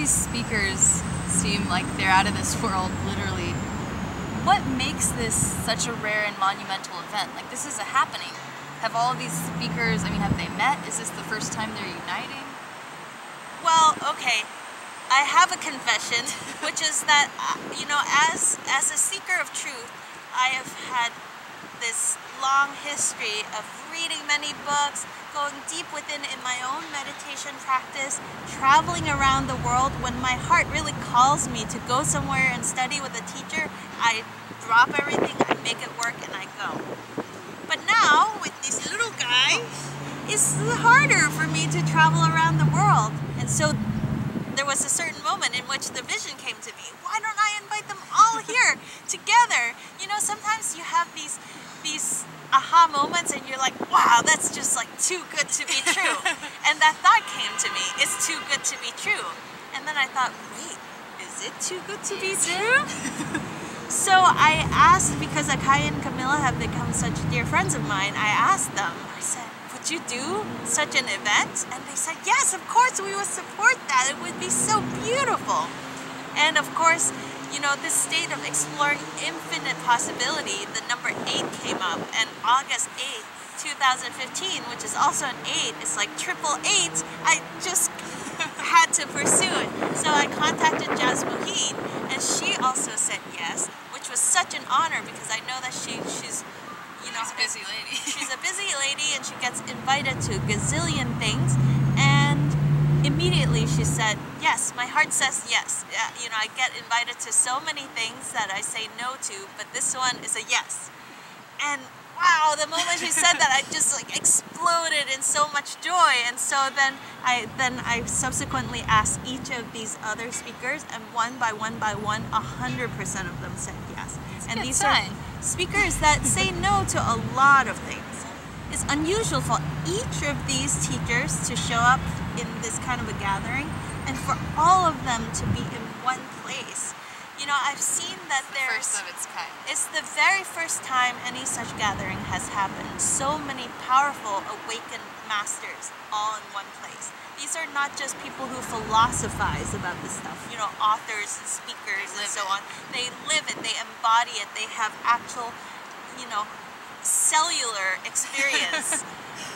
these speakers seem like they're out of this world, literally. What makes this such a rare and monumental event? Like, this is a happening. Have all of these speakers, I mean, have they met? Is this the first time they're uniting? Well, okay. I have a confession, which is that, you know, as a seeker of truth, I have had this long history of reading many books, going deep within in my own meditation practice, traveling around the world. When my heart really calls me to go somewhere and study with a teacher, I drop everything, I make it work, and I go. But now, with this little guy, it's harder for me to travel around the world. And so there was a certain moment in which the vision came to me. Why don't I invite them all here together? You know, sometimes you have these aha moments and you're like, wow, that's just like too good to be true. And that thought came to me, it's too good to be true. And then I thought, wait, is it too good to be true? So I asked, because Akai and Camilla have become such dear friends of mine, I asked them, I said, would you do such an event? And they said, yes, of course, we would support that. It would be so beautiful. And of course, you know, this state of exploring infinite possibility, the number 8 came up, and August 8th, 2015, which is also an 8, it's like 888, I just had to pursue it. So I contacted Jazz Moheen, and she also said yes, which was such an honor because I know that she's you know, she's a busy lady. She's a busy lady and she gets invited to a gazillion things, and immediately she said, yes, my heart says yes. You know, I get invited to so many things that I say no to, but this one is a yes. And wow, the moment she said that, I just like exploded in so much joy. And so then I subsequently asked each of these other speakers, and one by one, 100% of them said yes. And these are speakers that say no to a lot of things. It's unusual for each of these teachers to show up in this kind of a gathering, and for all of them to be in one place. You know, I've seen that there's the first of its kind. It's the very first time any such gathering has happened. So many powerful awakened masters all in one place. These are not just people who philosophize about this stuff, you know, authors and speakers and so on. They live it, they embody it, they have actual, you know, cellular experience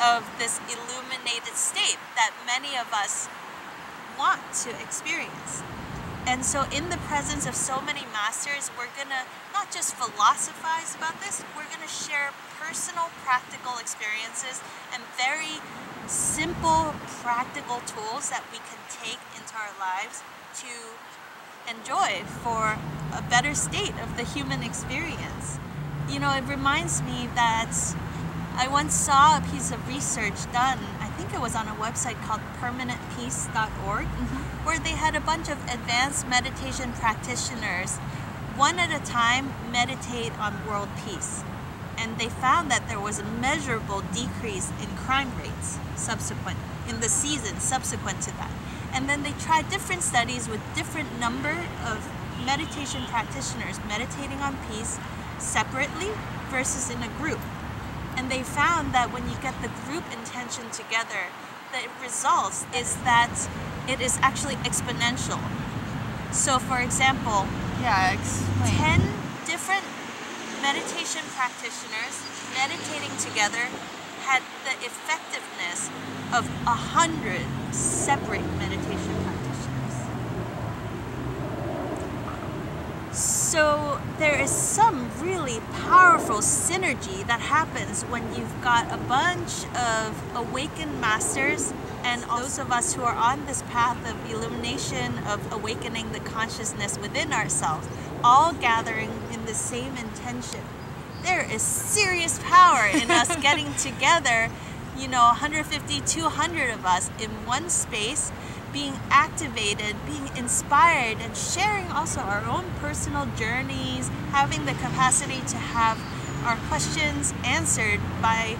of this illuminated state that many of us want to experience. And so in the presence of so many masters, we're gonna not just philosophize about this, we're gonna share personal, practical experiences and very simple, practical tools that we can take into our lives to enjoy for a better state of the human experience. You know, it reminds me that I once saw a piece of research done, I think it was on a website called permanentpeace.org, where they had a bunch of advanced meditation practitioners, one at a time, meditate on world peace. And they found that there was a measurable decrease in crime rates in the season subsequent to that. And then they tried different studies with different number of meditation practitioners meditating on peace separately versus in a group. And they found that when you get the group intention together, the result is that it is actually exponential. So for example, 10 different meditation practitioners meditating together had the effectiveness of 100 separate meditation practitioners. So there is some really powerful synergy that happens when you've got a bunch of awakened masters and those of us who are on this path of illumination, of awakening the consciousness within ourselves, all gathering in the same intention. There is serious power in us getting together, you know, 150, 200 of us in one space, being activated, being inspired, and sharing also our own personal journeys, having the capacity to have our questions answered by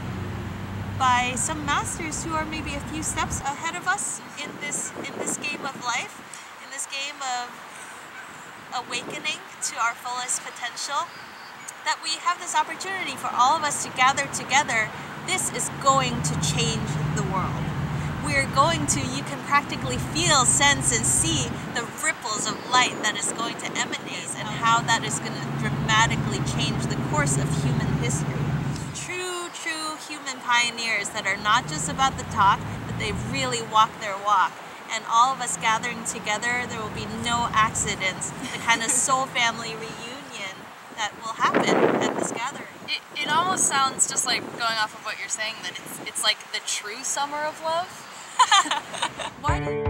some masters who are maybe a few steps ahead of us in this game of life, in this game of awakening to our fullest potential, that we have this opportunity for all of us to gather together. This is going to change the world. we're going to, you can practically feel, sense, and see the ripples of light that is going to emanate and how that is going to dramatically change the course of human history. True human pioneers that are not just about the talk, but they really walk their walk. And all of us gathering together, there will be no accidents. The kind of soul family reunion that will happen at this gathering. It almost sounds, just like going off of what you're saying, that it's like the true summer of love. Why do you